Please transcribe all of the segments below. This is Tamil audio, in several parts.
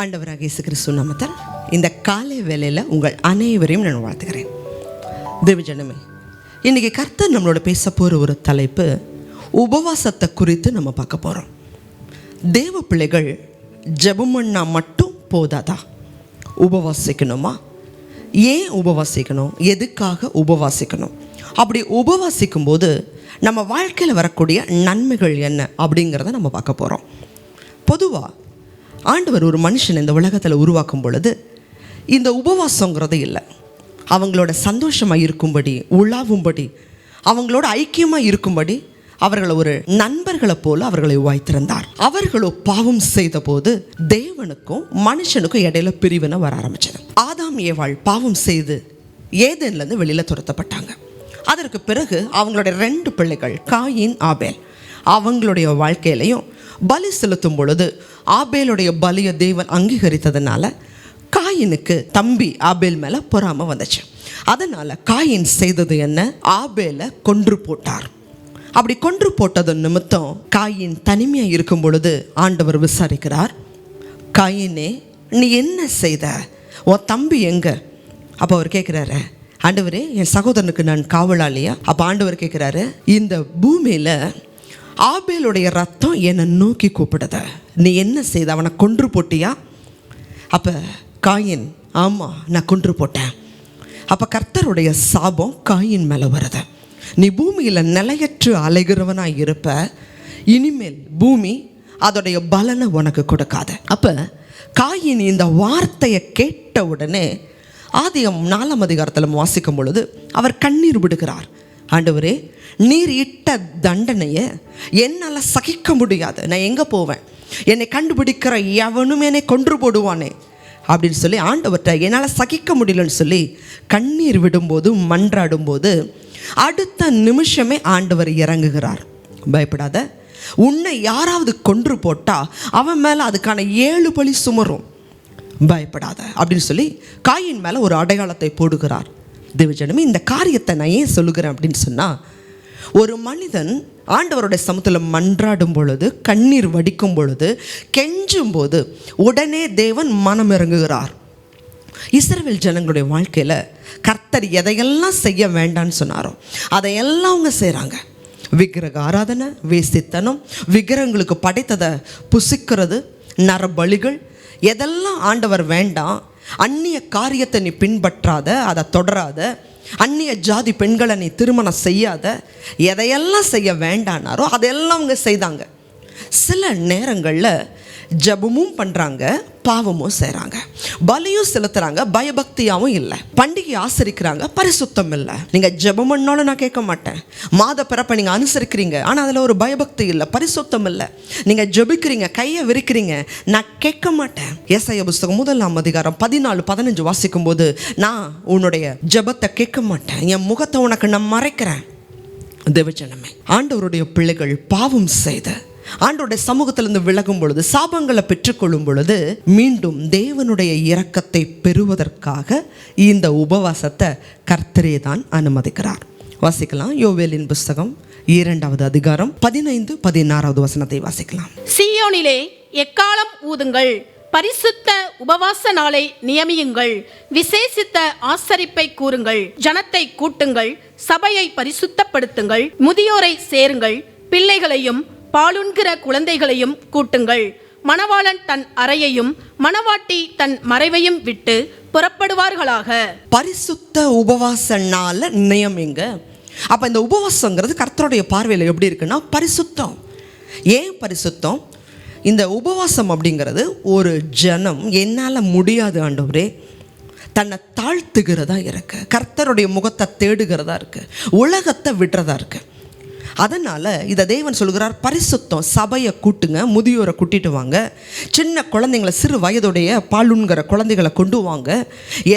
ஆண்டவராகிய இயேசு கிறிஸ்து நாமத்தில் இந்த காலை வேளையில் உங்கள் அனைவரையும் நான் வாழ்த்துக்கிறேன். தேவஜனமே, இன்றைக்கி கர்த்தர் நம்மளோட பேச போகிற ஒரு தலைப்பு உபவாசத்தை குறித்து நம்ம பார்க்க போகிறோம். தேவ பிள்ளைகள் ஜெபம் பண்ணா மட்டும் போதாதா? உபவாசிக்கணுமா? ஏன் உபவாசிக்கணும்? எதுக்காக உபவாசிக்கணும்? அப்படி உபவாசிக்கும் போது நம்ம வாழ்க்கையில் வரக்கூடிய நன்மைகள் என்ன அப்படிங்கிறத நம்ம பார்க்க போகிறோம். பொதுவாக ஆண்டவர் ஒரு மனுஷன் இந்த உலகத்தில் உருவாக்கும் பொழுது இந்த உபவாசங்கிறது இல்லை. அவங்களோட சந்தோஷமாக இருக்கும்படி, உலாவும்படி, அவங்களோட ஐக்கியமாக இருக்கும்படி அவர்களை ஒரு நண்பர்களை போல அவர்களை உருவாய்த்திருந்தார். அவர்களோ பாவம் செய்த போது தேவனுக்கும் மனுஷனுக்கும் இடையில பிரிவினை வர ஆரம்பிச்சது. ஆதாம் ஏவாள் பாவம் செய்து ஏதேன்லேருந்து வெளியில் துரத்தப்பட்டாங்க. அதற்கு பிறகு அவங்களுடைய 2 பிள்ளைகள் காயின், ஆபேல், அவங்களுடைய வாழ்க்கையிலையும் பலி செலுத்தும் பொழுது ஆபேலுடைய பலியை தேவன் அங்கீகரித்ததுனால காயினுக்கு தம்பி ஆபேல் மேலே பொறாமை வந்துச்சு. அதனால் காயின் செய்தது என்ன? ஆபேலை கொன்று போட்டார். அப்படி கொன்று போட்டது நிமித்தம் காயின் தனிமையாக இருக்கும் பொழுது ஆண்டவர் விசாரிக்கிறார், காயினே, நீ என்ன செய்த? உன் தம்பி எங்க? அப்போ அவர் கேட்குறாரு, ஆண்டவரே, என் சகோதரனுக்கு நான் காவலாளியா? அப்போ ஆண்டவர் கேட்குறாரு, இந்த பூமியில் ஆபேலுடைய ரத்தம் என்னை நோக்கி கூப்பிடுத, நீ என்ன செய்த? அவனை கொன்று போட்டியா? அப்போ காயின், ஆமாம், நான் கொன்று போட்டேன். அப்போ கர்த்தருடைய சாபம் காயின் மேலே வருது. நீ பூமியில் நிலையற்று அலைகிறவனாக இருப்ப, இனிமேல் பூமி அதோடைய பலனை உனக்கு கொடுக்காது. அப்போ காயின் இந்த வார்த்தையை கேட்ட உடனே ஆதியாகமம் 4ஆம் அதிகாரத்தில் வாசிக்கும் பொழுது அவர் கண்ணீர் விடுகிறார். ஆண்டவரே, நீர் இட்ட தண்டனையை என்னால் சகிக்க முடியாது. நான் எங்கே போவேன்? என்னை கண்டுபிடிக்கிற எவனும் என்னை கொன்று போடுவானே அப்படின்னு சொல்லி ஆண்டவர்கிட்ட என்னால் சகிக்க முடியலன்னு சொல்லி கண்ணீர் விடும்போது, மன்றாடும்போது அடுத்த நிமிஷமே ஆண்டவர் இறங்குகிறார். பயப்படாத, உன்னை யாராவது கொன்று போட்டால் அவன் மேலே அதுக்கான 7 பழி சுமரும், பயப்படாத அப்படின்னு சொல்லி காயின் மேலே ஒரு அடையாளத்தை போடுகிறார். தேவஜனமே, இந்த காரியத்தை நான் ஏன் சொல்லுகிறேன் அப்படின்னு சொன்னால், ஒரு மனிதன் ஆண்டவருடைய சமூகத்தில் மன்றாடும் பொழுது, கண்ணீர் வடிக்கும் பொழுது, கெஞ்சும் போது உடனே தேவன் மனம் இறங்குகிறார். இஸ்ரவேல் ஜனங்களுடைய வாழ்க்கையில் கர்த்தர் எதையெல்லாம் செய்ய வேண்டான்னு சொன்னாரோ அதையெல்லாம் அவங்க செய்கிறாங்க. விக்கிரக ஆராதனை, வேசித்தனம், விக்கிரகங்களுக்கு படைத்ததை புசிக்கிறது, நரபலிகள், எதெல்லாம் ஆண்டவர் வேண்டாம், அந்நிய காரியத்தை நீ பின்பற்றாத, அதை தொடராத, அந்நிய ஜாதி பெண்களை நீ திருமணம் செய்யாத, எதையெல்லாம் செய்ய வேண்டானாரோ அதையெல்லாம் அவங்க செய்தாங்க. சில நேரங்களில் ஜபமும் பண்ணுறாங்க, பாவமும் செய்கிறாங்க, பலியும் செலுத்துகிறாங்க, பயபக்தியாகவும் இல்லை, பண்டிகை ஆசரிக்கிறாங்க, பரிசுத்தம் இல்லை. நீங்கள் ஜபம் பண்ணாலும் நான் கேட்க மாட்டேன். மாத பிறப்பை நீங்கள் அனுசரிக்கிறீங்க, ஆனால் அதில் ஒரு பயபக்தி இல்லை, பரிசுத்தம் இல்லை. நீங்கள் ஜபிக்கிறீங்க, கையை விரிக்கிறீங்க, நான் கேட்க மாட்டேன். ஏசாயா புஸ்தகம் 1ஆம் அதிகாரம் 14-15 வாசிக்கும் போது, நான் உன்னுடைய ஜபத்தை கேட்க மாட்டேன், என் முகத்தை உனக்கு நான் மறைக்கிறேன். தேவஜனமே, ஆண்டவருடைய பிள்ளைகள் பாவம் செய்த ஆண்டவருடைய சமூகத்திலிருந்து விலகும் பொழுது, சாபங்களை பெற்றுக்கொள்ளும் பொழுது, மீண்டும் தேவனுடைய இரக்கத்தை பெறுவதற்காக இந்த உபவாசத்தை கர்த்தரே தான் அனுமதிக்கிறார். வாசிக்கலாம். யோவேலின் புஸ்தகம் 2ஆவது அதிகாரம் 15-16 வசனத்தை வாசிக்கலாம். சீயோனிலே எக்காலம் ஊதுங்கள், பரிசுத்த உபவாச நாளை நியமியுங்கள், விசேஷித்த ஆசரிப்பை கூறுங்கள், ஜனத்தை கூட்டுங்கள், சபையை பரிசுத்தப்படுத்துங்கள், முதியோரை சேருங்கள், பிள்ளைகளையும் பாலுண்கிற குழந்தைகளையும் கூட்டுங்கள். மணவாளன் தன் அறையையும் மணவாட்டி தன் மறைவையும் விட்டு புறப்படுவார்களாக. பரிசுத்த உபவாச நாளை நியமிங்க. அப்போ இந்த உபவாசங்கிறது கர்த்தருடைய பார்வையில் எப்படி இருக்குன்னா பரிசுத்தம். ஏன் பரிசுத்தம்? இந்த உபவாசம் அப்படிங்கிறது ஒரு ஜனம் என்னால் முடியாது ஆண்டவரே, தன்னை தாழ்த்துகிறதா இருக்கு, கர்த்தருடைய முகத்தை தேடுகிறதா இருக்கு, உலகத்தை விடுறதா இருக்கு. அதனால் இதை தேவன் சொல்கிறார், பரிசுத்தம். சபையை கூட்டுங்க, முதியோரை கூட்டிட்டு வாங்க, சின்ன குழந்தைங்களை, சிறு வயதுடைய பாலுண்கிற குழந்தைகளை கொண்டு வாங்க,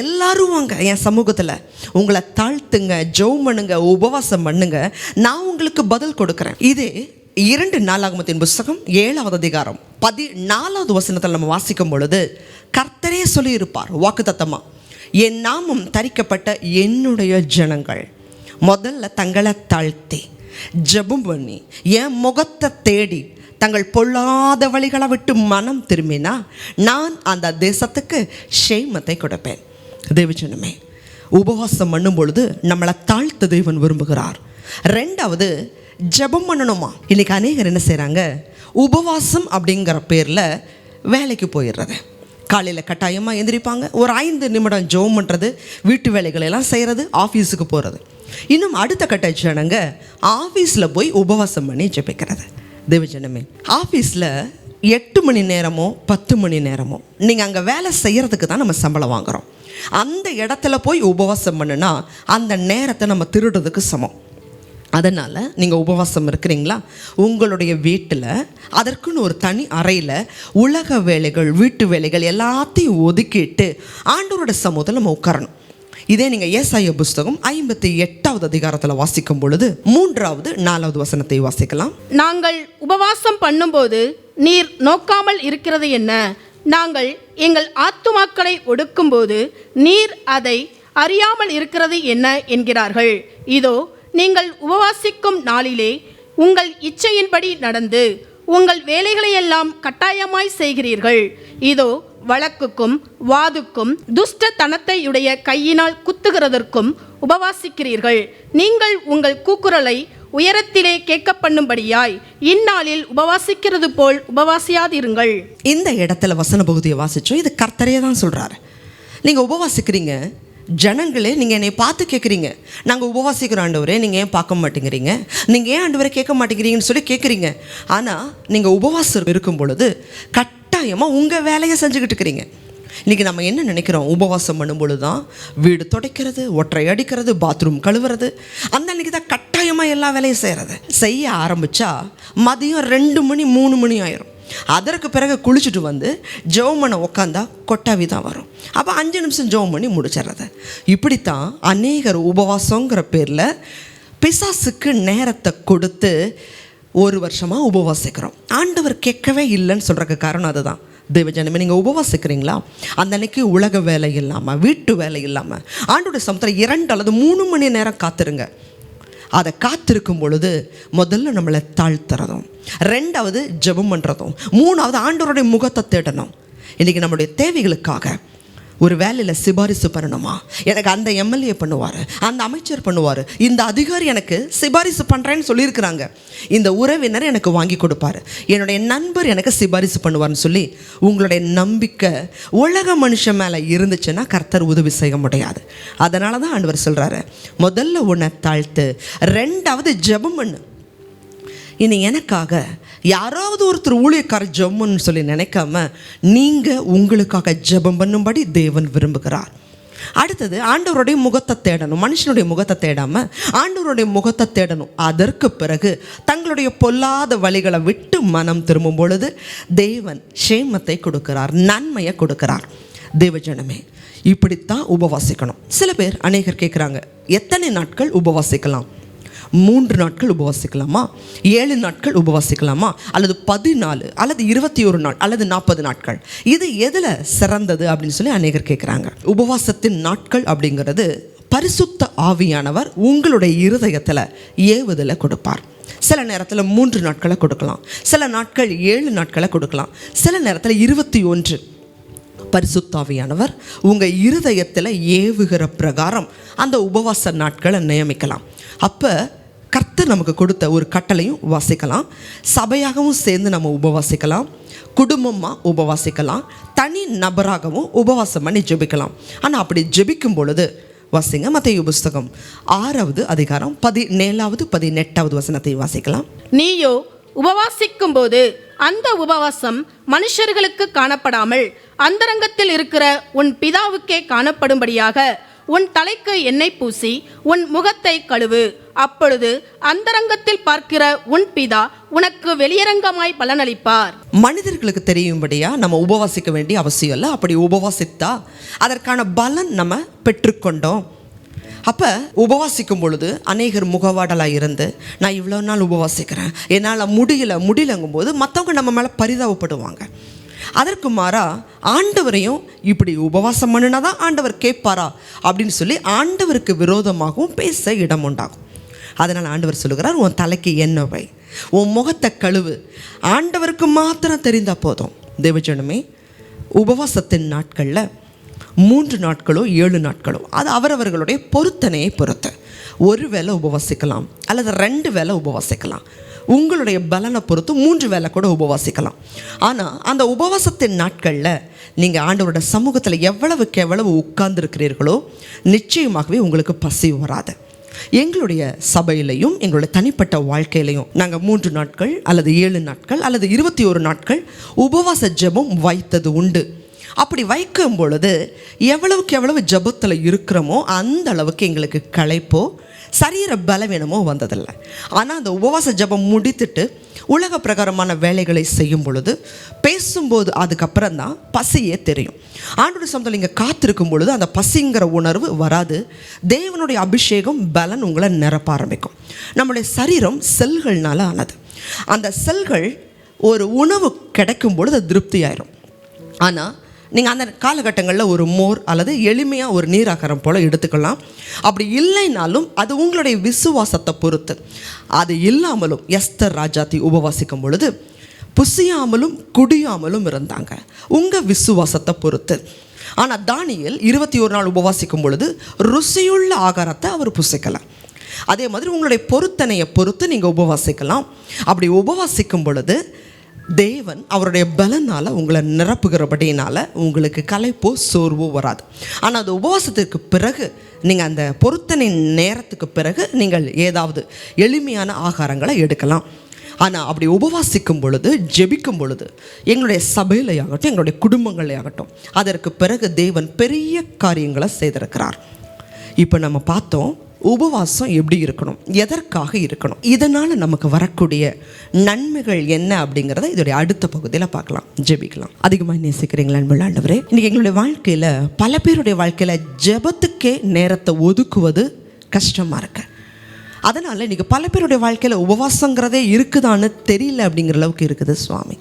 எல்லாரும் வாங்க என் சமூகத்தில், உங்களை தாழ்த்துங்க, ஜெபம் பண்ணுங்க, உபவாசம் பண்ணுங்க, நான் உங்களுக்கு பதில் கொடுக்குறேன். இதே 2 நாளாகமத்தின் புஸ்தகம் 7ஆவது அதிகாரம் 14வது வசனத்தில் நம்ம வாசிக்கும் பொழுது கர்த்தரே சொல்லியிருப்பார் வாக்குத்தத்தமா, என் நாமம் தரிக்கப்பட்ட என்னுடைய ஜனங்கள் முதல்ல தங்களை தாழ்த்தி ஜெபம் பண்ணி என் முகத்தை தேடி தங்கள் பொல்லாத வழிகளை விட்டு மனம் திரும்பினா நான் அந்த தேசத்துக்கு ஷேமத்தை கொடுப்பேன். தேவஜனமே, உபவாசம் பண்ணும் பொழுது நம்மளை தாழ்த்த தேவன் விரும்புகிறார். ரெண்டாவது, ஜெபம் பண்ணணுமா. இன்னைக்கு அநேகர் என்ன செய்கிறாங்க, உபவாசம் அப்படிங்கிற பேரில் வேலைக்கு போயிடுறது. காலையில் கட்டாயமாக எந்திரிப்பாங்க, ஒரு 5 நிமிடம் ஜெபம் பண்ணுறது, வீட்டு வேலைகளெல்லாம் செய்கிறது, ஆஃபீஸுக்கு போகிறது. இன்னும் அடுத்த கட்ட ஜனங்க ஆஃபீஸில் போய் உபவாசம் பண்ணி ஜெபிக்கிறது. தேவஜனமே, ஆஃபீஸில் 8 மணி நேரமோ 10 மணி நேரமோ நீங்கள் அங்கே வேலை செய்கிறதுக்கு தான் நம்ம சம்பளம் வாங்குகிறோம். அந்த இடத்துல போய் உபவாசம் பண்ணுனா அந்த நேரத்தை நம்ம திருடுறதுக்கு சமம். அதனால் நீங்கள் உபவாசம் இருக்கிறீங்களா, உங்களுடைய வீட்டில் அதற்குன்னு ஒரு தனி அறையில் உலக வேலைகள், வீட்டு வேலைகள் எல்லாத்தையும் ஒதுக்கிட்டு ஆண்டவரோட சமூகத்தில் நம்ம உட்காரணும். இதே நீங்கள் ஏசாயா புஸ்தகம் 58வது அதிகாரத்தில் வாசிக்கும் பொழுது 3வது 4வது வசனத்தை வாசிக்கலாம். நாங்கள் உபவாசம் பண்ணும்போது நீர் நோக்காமல் இருக்கிறது என்ன? நாங்கள் எங்கள் ஆத்துமாக்களை ஒடுக்கும்போது நீர் அதை அறியாமல் இருக்கிறது என்ன என்கிறார்கள். இதோ, நீங்கள் உபவாசிக்கும் நாளிலே உங்கள் இச்சையின்படி நடந்து உங்கள் வேலைகளையெல்லாம் கட்டாயமாய் செய்கிறீர்கள். இதோ, வழக்குக்கும் வாதுக்கும் துஷ்டத்தனத்தையுடைய கையினால் குத்துகிறதற்கும் உபவாசிக்கிறீர்கள். நீங்கள் உங்கள் கூக்குரலை உயரத்திலே கேட்க பண்ணும்படியாய் இந்நாளில் உபவாசிக்கிறது போல் உபவாசியாதிருங்கள். இந்த இடத்துல வசன பகுதியை வாசிச்சோம். இது கர்த்தரே தான் சொல்கிறாரு. நீங்கள் உபவாசிக்கிறீங்க, ஜனங்களே நீங்கள் என்னை பார்த்து கேட்குறீங்க, நாங்கள் உபவாசிக்கிறோம் ஆண்டவரே, நீங்கள் ஏன் பார்க்க மாட்டேங்கிறீங்க, நீங்கள் ஏன் ஆண்டவரை கேட்க மாட்டேங்கிறீங்கன்னு சொல்லி கேட்குறீங்க. ஆனால் நீங்கள் உபவாசம் இருக்கும் பொழுது கட்டாயமாக உங்கள் வேலையை செஞ்சுக்கிட்டு இருக்கிறீங்க. இன்றைக்கி நம்ம என்ன நினைக்கிறோம், உபவாசம் பண்ணும்பொழுது தான் வீடு துடைக்கிறது, ஒற்றை அடிக்கிறது, பாத்ரூம் கழுவுறது, அந்த அன்றைக்கி தான் கட்டாயமாக எல்லா வேலையும் செய்ய ஆரம்பித்தா மதியம் 2 மணி 3 மணி ஆயிரும். அதற்கு பிறகு குளிச்சுட்டு வந்து ஜெபம் பண்ண உட்காந்தா கொட்டாவி தான் வரும். அப்போ 5 நிமிஷம் ஜெபம் பண்ணி முடிச்சிடுறது. இப்படித்தான் அநேகர் உபவாசங்கிற பேரில் பிசாசுக்கு நேரத்தை கொடுத்து 1 வருஷமாக உபவாசிக்கிறோம். ஆண்டவர் கேட்கவே இல்லைன்னு சொல்கிறதுக்கு காரணம் அதுதான். தேவஜனமே, நீங்கள் உபவாசிக்கிறீங்களா, அந்த அன்னைக்கு உலக வேலை இல்லாமல், வீட்டு வேலை இல்லாமல் ஆண்டோடைய சமூகத்தில் 2 அல்லது 3 மணி நேரம் காத்திருங்க. அதை காத்திருக்கும் பொழுது முதல்ல நம்மளை தாழ்த்துறதும், 2வது ஜெபம் பண்ணுறதும், 3வது ஆண்டவருடைய முகத்தை தேடணும். இன்றைக்கி நம்மளுடைய தேவைகளுக்காக ஒரு வேலையில் சிபாரிசு பண்ணணுமா, எனக்கு அந்த எம்எல்ஏ பண்ணுவார், அந்த அமைச்சர் பண்ணுவார், இந்த அதிகாரி எனக்கு சிபாரிசு பண்ணுறேன்னு சொல்லியிருக்கிறாங்க, இந்த உறவினர் எனக்கு வாங்கி கொடுப்பார், என்னுடைய நண்பர் எனக்கு சிபாரிசு பண்ணுவார்னு சொல்லி உங்களுடைய நம்பிக்கை உலக மனுஷன் மேலே இருந்துச்சுன்னா கர்த்தர் உதவி செய்ய முடியாது. அதனால தான் ஆண்டவர் சொல்கிறாரு, முதல்ல உன்னை தாழ்த்து, 2வது ஜெபம் பண்ணு. இனி எனக்காக யாராவது ஒருத்தர் ஊழியக்காரர் ஜெபம்னு சொல்லி நினைக்காம நீங்கள் உங்களுக்காக ஜெபம் பண்ணும்படி தேவன் விரும்புகிறார். அடுத்தது, ஆண்டவருடைய முகத்தை தேடணும். மனுஷனுடைய முகத்தை தேடாமல் ஆண்டவருடைய முகத்தை தேடணும். அதற்கு பிறகு தங்களுடைய பொல்லாத வழிகளை விட்டு மனம் திரும்பும் பொழுது தேவன் ஷேமத்தை கொடுக்கிறார், நன்மையை கொடுக்கிறார். தேவஜனமே, இப்படித்தான் உபவாசிக்கணும். சில பேர் அநேகர் கேட்குறாங்க, எத்தனை நாட்கள் உபவாசிக்கலாம்? 3 நாட்கள் உபவாசிக்கலாமா, 7 நாட்கள் உபவாசிக்கலாமா, அல்லது 14 அல்லது 21 நாள் அல்லது 40 நாட்கள், இது எதில் சிறந்தது அப்படின்னு சொல்லி அநேகர் கேட்குறாங்க. உபவாசத்தின் நாட்கள் அப்படிங்கிறது பரிசுத்த ஆவியானவர் உங்களுடைய இருதயத்தில் ஏவுதலை கொடுப்பார். சில நேரத்தில் 3 நாட்களை கொடுக்கலாம், சில நாட்கள் 7 நாட்களை கொடுக்கலாம், சில நேரத்தில் 21. பரிசுத்தாவியானவர் உங்கள் இருதயத்தில் ஏவுகிற பிரகாரம் அந்த உபவாச நாட்களை நியமிக்கலாம். அப்போ கர்த்தர் நமக்கு கொடுத்த ஒரு கட்டளையும் வாசிக்கலாம், சபையாகவும் சேர்ந்து நம்ம உபவாசிக்கலாம், குடும்பமாக உபவாசிக்கலாம், தனி நபராகவும் உபவாசம் பண்ணி ஜெபிக்கலாம். ஆனால் அப்படி ஜெபிக்கும் பொழுது வாசிங்க, மத்தேயு புஸ்தகம் 6வது அதிகாரம் 17வது 18வது வசனத்தை வாசிக்கலாம். நீயோ உபவாசிக்கும் போது அந்த உபவாசம் மனுஷர்களுக்கு காணப்படாமல் அந்தரங்கத்தில் இருக்கிற உன் பிதாவுக்கே காணப்படும்படியாக உன் தலைக்கு எண்ணெய் பூசி உன் முகத்தை கழுவு. அப்பொழுது அந்தரங்கத்தில் பார்க்கிற உன் பிதா உனக்கு வெளியரங்கமாய் பலனளிப்பார். மனிதர்களுக்கு தெரியும்படியா நம்ம உபவாசிக்க வேண்டிய அவசியம் இல்லை. அப்படி உபவாசித்தா அதற்கான பலன் நம்ம பெற்றுக்கொண்டோம். அப்போ உபவாசிக்கும் பொழுது அநேகர் முகவாடலாக இருந்து, நான் இவ்வளோ நாள் உபவாசிக்கிறேன், என்னால் முடியலங்கும் போது மற்றவங்க நம்ம மேலே பரிதாபப்படுவாங்க. அதற்கு மாறா ஆண்டவரையும் இப்படி உபவாசம் பண்ணினா தான் ஆண்டவர் கேட்பாரா அப்படின்னு சொல்லி ஆண்டவருக்கு விரோதமாகவும் பேச இடம் உண்டாகும். அதனால் ஆண்டவர் சொல்லுகிறார், உன் தலைக்கு எண்ணெய் வை, உன் முகத்தை கழுவு. ஆண்டவருக்கு மாத்திரம் தெரிந்தால் போதும். தேவஜனமே, உபவாசத்தின் நாட்களில் 3 நாட்களோ 7 நாட்களோ அது அவரவர்களுடைய பொருத்தனையை பொறுத்து. ஒரு வேளை உபவாசிக்கலாம் அல்லது 2 வேளை உபவாசிக்கலாம். உங்களுடைய பலனை பொறுத்து 3 வேளை கூட உபவாசிக்கலாம். ஆனால் அந்த உபவாசத்தின் நாட்களில் நீங்கள் ஆண்டவரோட சமூகத்தில் எவ்வளவுக்கு எவ்வளவு உட்கார்ந்துருக்கிறீர்களோ நிச்சயமாகவே உங்களுக்கு பசி வராது. எங்களுடைய சபையிலையும் எங்களுடைய தனிப்பட்ட வாழ்க்கையிலையும் நாங்கள் 3 நாட்கள் அல்லது 7 நாட்கள் அல்லது 21 நாட்கள் உபவாச ஜெபம் வைத்தது உண்டு. அப்படி வைக்கும் பொழுது எவ்வளவுக்கு எவ்வளவு ஜெபத்தில் இருக்கிறோமோ அந்த அளவுக்கு எங்களுக்கு களைப்போ சரீர பலவீனமோ வந்ததில்லை. ஆனால் அந்த உபவாச ஜெபம் முடித்துட்டு உலக பிரகாரமான வேலைகளை செய்யும் பொழுது பேசும்போது அதுக்கப்புறம் தான் பசியே தெரியும். ஆண்டோட சமூகத்தில் நீங்கள் காத்திருக்கும் பொழுது அந்த பசிங்கிற உணர்வு வராது. தேவனுடைய அபிஷேகம் பலன் உங்களை நிரப்ப ஆரம்பிக்கும். நம்முடைய சரீரம் செல்கள்னால ஆனது. அந்த செல்கள் ஒரு உணவு கிடைக்கும் பொழுது அது திருப்தி ஆயிரும். ஆனால் நீங்கள் அந்த காலகட்டங்களில் ஒரு மோர் அல்லது எளிமையாக ஒரு நீராகாரம் போல் எடுத்துக்கலாம். அப்படி இல்லைனாலும் அது உங்களுடைய விசுவாசத்தை பொறுத்து. அது இல்லாமலும் எஸ்தர் ராஜாத்தி உபவாசிக்கும் பொழுது புசியாமலும் குடியாமலும் இருந்தாங்க, உங்கள் விசுவாசத்தை பொறுத்து. ஆனால் தானியேல் 21 நாள் உபவாசிக்கும் பொழுது ருசியுள்ள ஆகாரத்தை அவர் புசிக்கலாம். அதே மாதிரி உங்களுடைய பொருத்தனையை பொறுத்து நீங்கள் உபவாசிக்கலாம். அப்படி உபவாசிக்கும் பொழுது தேவன் அவருடைய பலனால் உங்களை நிரப்புகிறபடியினால் உங்களுக்கு களைப்போ சோர்வோ வராது. ஆனால் அது உபவாசத்துக்கு பிறகு நீங்கள் அந்த பொருத்தனை நேரத்துக்கு பிறகு நீங்கள் ஏதாவது எளிமையான ஆகாரங்களை எடுக்கலாம். ஆனால் அப்படி உபவாசிக்கும் பொழுது ஜெபிக்கும் பொழுது எங்களுடைய சபையிலையாகட்டும் எங்களுடைய குடும்பங்களையாகட்டும் அதற்கு பிறகு தேவன் பெரிய காரியங்களை செய்திருக்கிறார். இப்போ நம்ம பார்த்தோம் உபவாசம் எப்படி இருக்கணும், எதற்காக இருக்கணும், இதனால் நமக்கு வரக்கூடிய நன்மைகள் என்ன அப்படிங்கிறத இதோடைய அடுத்த பகுதியில் பார்க்கலாம். ஜெபிக்கலாம். அதிகமாக நேசிக்கிறீங்களா அன்புள்ள ஆண்டவரே? இன்றைக்கி எங்களுடைய வாழ்க்கையில் பல பேருடைய வாழ்க்கையில் ஜெபத்துக்கே நேரத்தை ஒதுக்குவது கஷ்டமாக இருக்கு. அதனால் இன்றைக்கி பல பேருடைய வாழ்க்கையில் உபவாசங்கிறதே இருக்குதான்னு தெரியல அப்படிங்கிற அளவுக்கு இருக்குது சுவாமி.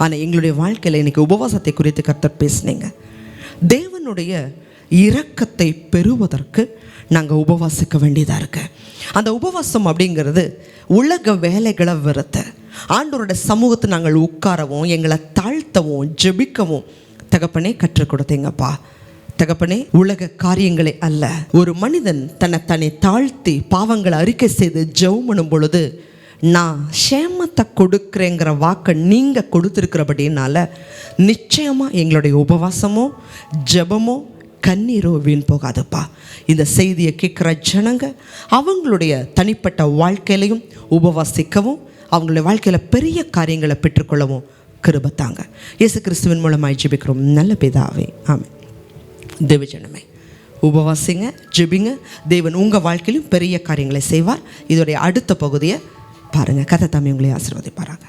ஆனால் எங்களுடைய வாழ்க்கையில் இன்றைக்கி உபவாசத்தை குறித்து கர்த்தர் பேசுனீங்க. தேவனுடைய இரக்கத்தை பெறுவதற்கு நாங்கள் உபவாசிக்க வேண்டியதாக இருக்கு. அந்த உபவாசம் அப்படிங்கிறது உலக வேலைகளை வெறுத்த ஆண்டவரோட சமூகத்தை நாங்கள் உட்காரவும் எங்களை தாழ்த்தவும் ஜெபிக்கவும் தகப்பனே கற்றுக் கொடுத்தீங்கப்பா. தகப்பனே, உலக காரியங்களே அல்ல, ஒரு மனிதன் தன்னை தாழ்த்தி பாவங்களை அறிக்கை செய்து ஜெபம் பண்ணும் பொழுது நான் சேமத்தை கொடுக்குறேங்கிற வாக்கை நீங்கள் கொடுத்துருக்கிறபடினால நிச்சயமாக எங்களுடைய உபவாசமோ ஜெபமோ கண்ணீரோ வீண் போகாதுப்பா. இந்த செய்தியை கேட்குற ஜனங்க அவங்களுடைய தனிப்பட்ட வாழ்க்கையிலையும் உபவாசிக்கவும் அவங்களுடைய வாழ்க்கையில் பெரிய காரியங்களை பெற்றுக்கொள்ளவும் கிருபை தாங்க. இயேசு கிறிஸ்துவின் மூலமாய் ஜெபிக்கிறோம் நல்ல பிதாவே, ஆமென். தேவஜனமே, உபவாசிங்க, ஜெபிங்க. தேவன் உங்கள் வாழ்க்கையிலும் பெரிய காரியங்களை செய்வார். இதோடைய அடுத்த பகுதியை பாருங்கள். கர்த்தர் தாமே உங்களை ஆசீர்வதிப்பாராக.